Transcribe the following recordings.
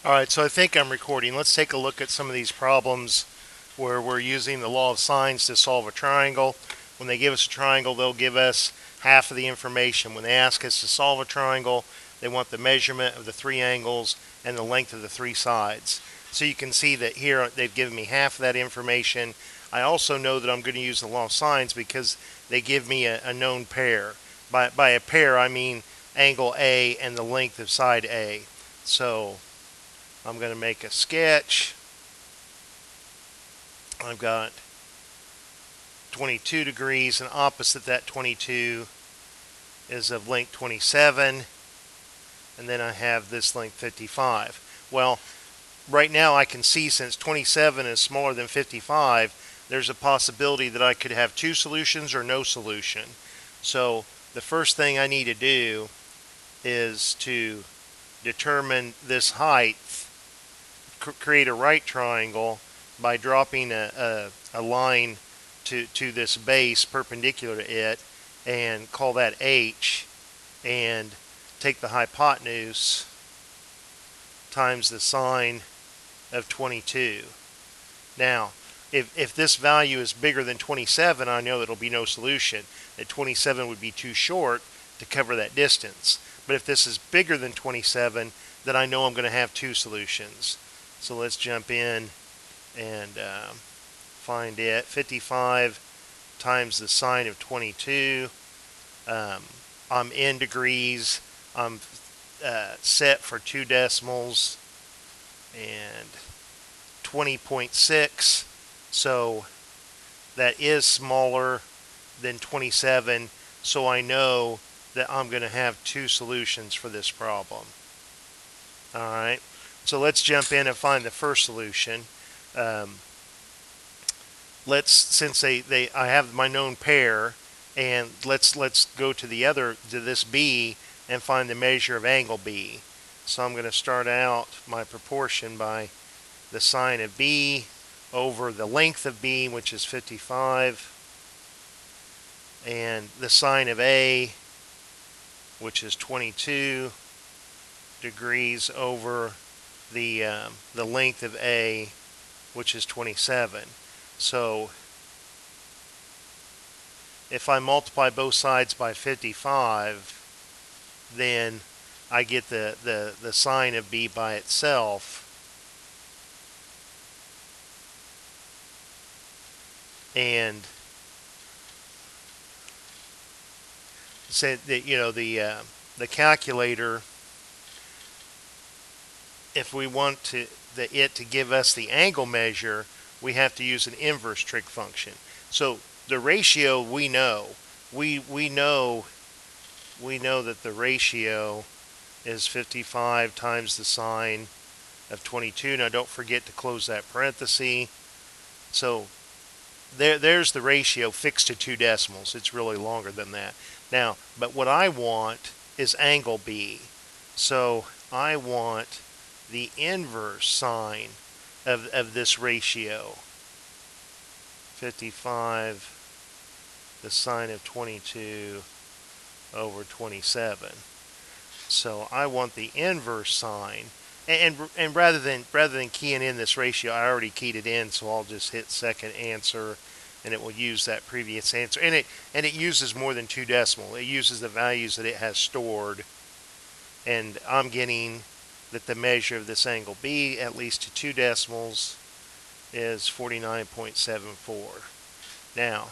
Alright, so I think I'm recording. Let's take a look at some of these problems where we're using the law of sines to solve a triangle. When they give us a triangle, they'll give us half of the information. When they ask us to solve a triangle, they want the measurement of the three angles and the length of the three sides. So you can see that here they've given me half of that information. I also know that I'm going to use the law of sines because they give me a known pair. By a pair, I mean angle A and the length of side A. So I'm going to make a sketch. I've got 22 degrees, and opposite that 22 is of length 27, and then I have this length 55. Well, right now I can see since 27 is smaller than 55, there's a possibility that I could have two solutions or no solution. So the first thing I need to do is to determine this height, create a right triangle by dropping a line to this base perpendicular to it, and call that H, and take the hypotenuse times the sine of 22. Now, if this value is bigger than 27, I know that it'll be no solution. That 27 would be too short to cover that distance. But if this is bigger than 27, then I know I'm going to have two solutions. So let's jump in and find it. 55 times the sine of 22. I'm in degrees. I'm set for two decimals and 20.6. So that is smaller than 27. So I know that I'm going to have two solutions for this problem. Alright, so let's jump in and find the first solution. Since I have my known pair, and let's go to this B and find the measure of angle B. So I'm going to start out my proportion by the sine of B over the length of B, which is 55, and the sine of A, which is 22 degrees, over the length of A, which is 27. So if I multiply both sides by 55, then I get the sine of B by itself. And say that, the calculator, if we want it to give us the angle measure, we have to use an inverse trig function. So the ratio we know. We know that the ratio is 55 times the sine of 22. Now don't forget to close that parenthesis. So there's the ratio fixed to two decimals. It's really longer than that. Now, but what I want is angle B. So I want the inverse sine of this ratio. 55, the sine of 22 over 27. So I want the inverse sine, and rather than keying in this ratio, I already keyed it in, so I'll just hit second answer, and it will use that previous answer. And it uses more than two decimal. It uses the values that it has stored, and I'm getting that the measure of this angle B, at least to two decimals, is 49.74.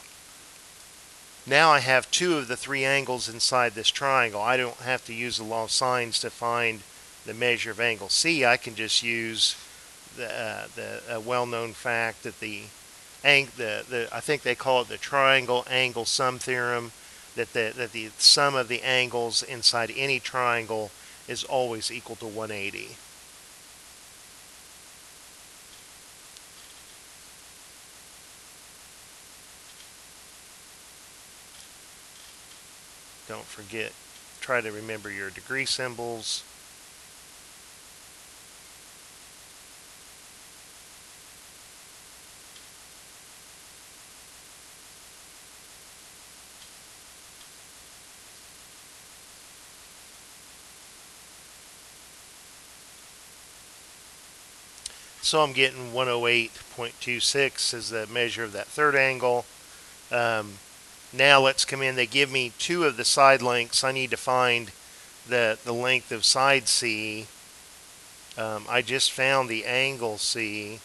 Now I have two of the three angles inside this triangle. I don't have to use the law of sines to find the measure of angle C. I can just use the well-known fact that I think they call it the triangle angle sum theorem, that the sum of the angles inside any triangle is always equal to 180. Don't forget, try to remember your degree symbols. So I'm getting 108.26 as the measure of that third angle. Now let's come in. They give me two of the side lengths. I need to find the length of side C. I just found the angle C.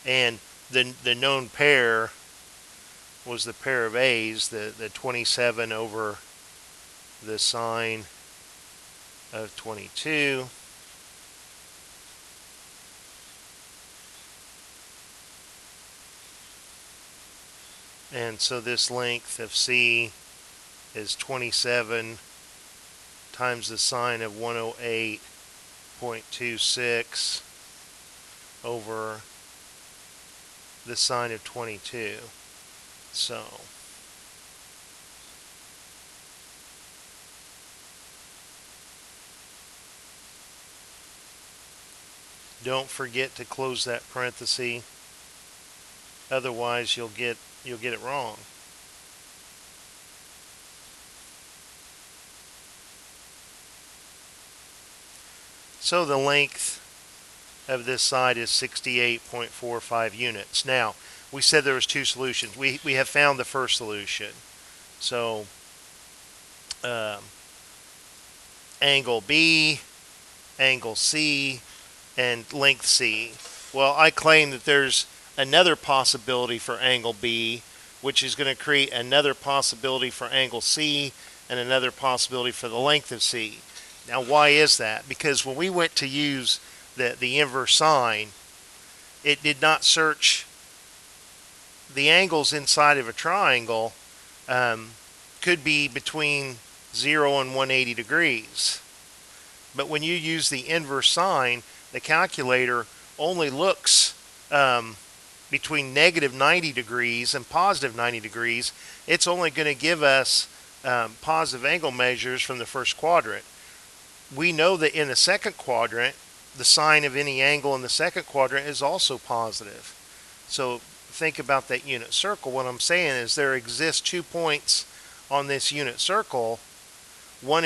And the known pair was the pair of A's, the 27 over the sine of 22. And so this length of C is 27 times the sine of 108.26 over the sine of 22. So don't forget to close that parenthesis, otherwise you'll get it wrong. So the length of this side is 68.45 units. Now, we said there was two solutions. We have found the first solution. So angle B, angle C, and length C. Well, I claim that there's another possibility for angle B, which is going to create another possibility for angle C and another possibility for the length of C. Now, why is that? Because when we went to use the inverse sine, it did not search the angles inside of a triangle. Could be between 0 and 180 degrees. But when you use the inverse sine, the calculator only looks between negative 90 degrees and positive 90 degrees. It's only going to give us positive angle measures from the first quadrant. We know that in the second quadrant, the sine of any angle in the second quadrant is also positive. So think about that unit circle. What I'm saying is there exist 2 points on this unit circle. One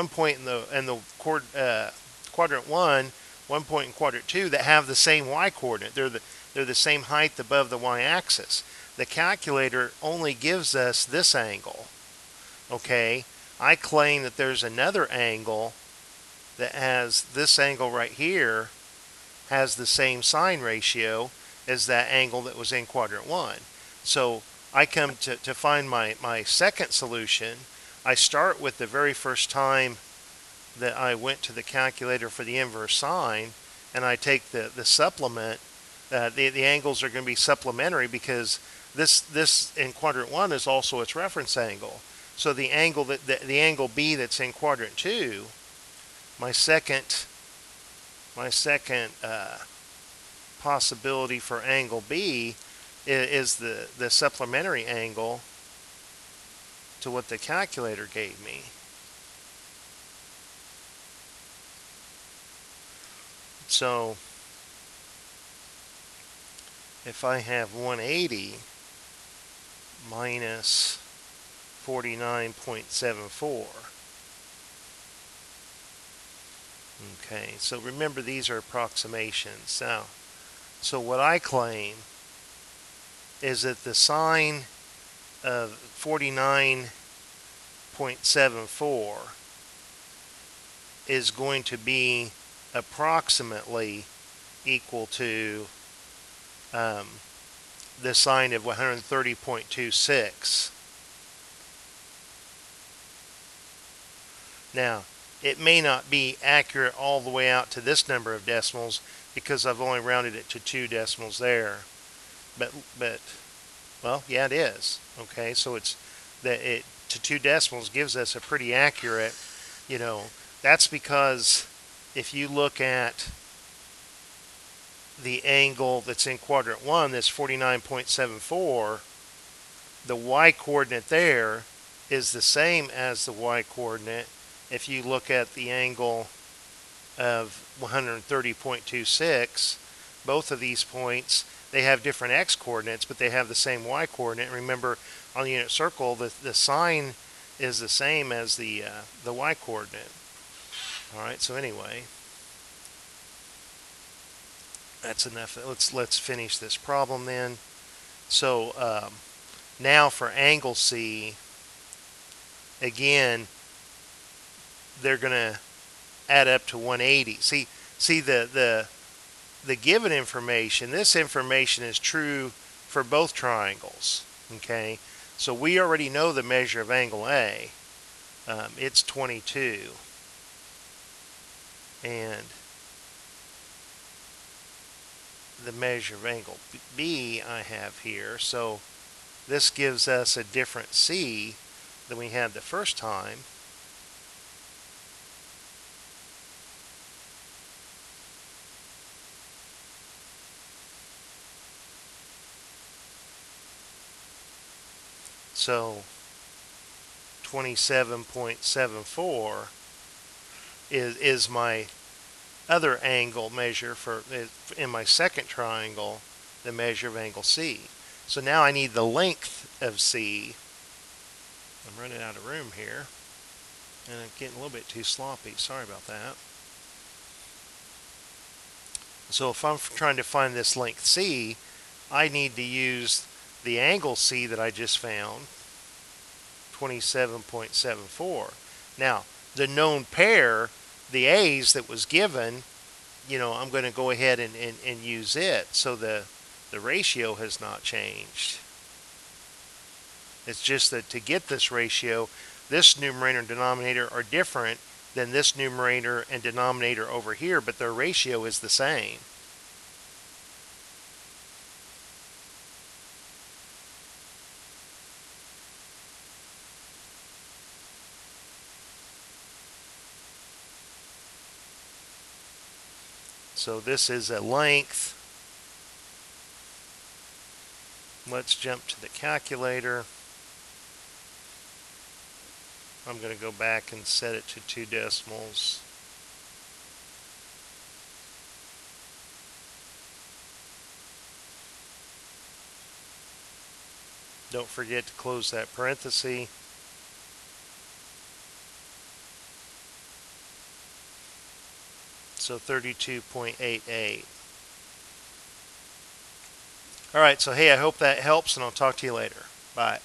point in the quadrant 1, 1 point in quadrant 2 that have the same y coordinate. They're the same height above the y-axis. The calculator only gives us this angle. Okay, I claim that there's another angle that has this angle right here, has the same sine ratio as that angle that was in quadrant 1. So I come to find my second solution. I start with the very first time that I went to the calculator for the inverse sine, and I take the supplement. The angles are going to be supplementary because this in quadrant 1 is also its reference angle. So the angle the angle B that's in quadrant 2, my second possibility for angle B is the supplementary angle to what the calculator gave me. So if I have 180 minus 49.74. Okay, so remember these are approximations. Now, so what I claim is that the sine of 49.74 is going to be approximately equal to the sine of 130.26. Now, it may not be accurate all the way out to this number of decimals because I've only rounded it to 2 decimals there. But well, yeah, it is. Okay, so it's to 2 decimals gives us a pretty accurate, that's because if you look at the angle that's in quadrant 1, that's 49.74, the y coordinate there is the same as the y coordinate if you look at the angle of 130.26. Both of these points, they have different x coordinates, but they have the same y coordinate. Remember, on the unit circle, the sine is the same as the y coordinate. All right, so anyway, that's enough. Let's finish this problem then. So now for angle C, again, they're going to add up to 180. See the given information. This information is true for both triangles. Okay, so we already know the measure of angle A. It's 22, and the measure of angle B I have here. So this gives us a different C than we had the first time. So 27.74 is my other angle measure for in my second triangle, the measure of angle C. So now I need the length of C. I'm running out of room here, and I'm getting a little bit too sloppy. Sorry about that. So if I'm trying to find this length C, I need to use the angle C that I just found, 27.74. Now, the known pair, the A's that was given, I'm going to go ahead and use it. So the ratio has not changed. It's just that to get this ratio, this numerator and denominator are different than this numerator and denominator over here, but their ratio is the same. So this is a length. Let's jump to the calculator. I'm going to go back and set it to 2 decimals. Don't forget to close that parenthesis. So 32.88. All right, so hey, I hope that helps, and I'll talk to you later. Bye.